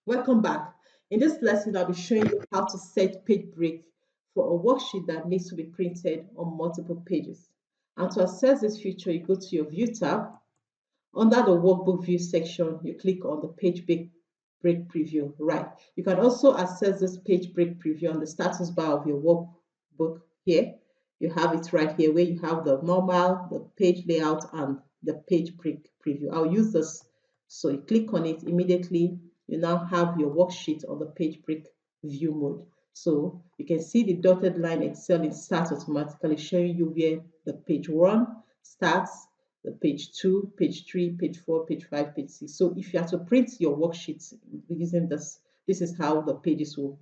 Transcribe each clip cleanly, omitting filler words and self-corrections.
Welcome back. In this lesson, I'll be showing you how to set page break for a worksheet that needs to be printed on multiple pages. And to access this feature, you go to your View tab. Under the Workbook View section, you click on the Page Break Preview. Right. You can also access this Page Break Preview on the status bar of your workbook here. You have it right here where you have the normal, the page layout, and the Page Break Preview. I'll use this. So you click on it immediately. You now have your worksheet on the Page Break View mode. So you can see the dotted line Excel in Start automatically showing you where the page 1 starts, the page 2, page 3, page 4, page 5, page 6. So if you have to print your worksheets using this is how the pages will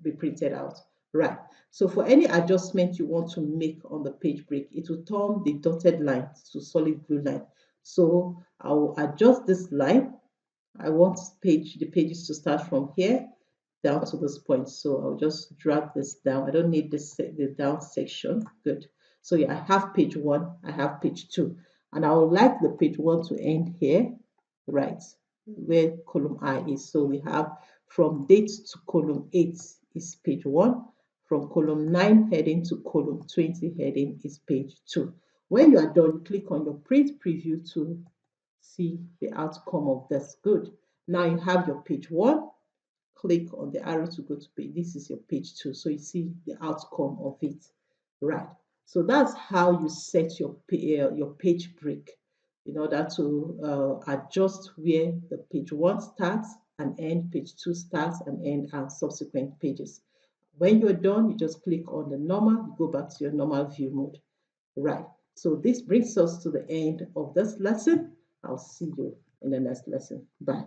be printed out. Right. So for any adjustment you want to make on the page break, it will turn the dotted line to solid blue line. So I will adjust this line. I want the pages to start from here down to this point. So I'll just drag this down. I don't need the down section. Good. So yeah, I have page 1, I have page 2. And I would like the page 1 to end here, right, where column I is. So we have from date to column 8 is page 1. From column 9 heading to column 20 heading is page 2. When you are done, click on your print preview to see the outcome of this. Good. Now you have your page 1. Click on the arrow to go to page. This is your page 2. So you see the outcome of it. Right. So that's how you set your page break in order to adjust where the page 1 starts and end, page 2 starts and end, and subsequent pages. When you're done, you just click on the normal, you go back to your normal view mode. Right. So this brings us to the end of this lesson. I'll see you in the next lesson. Bye.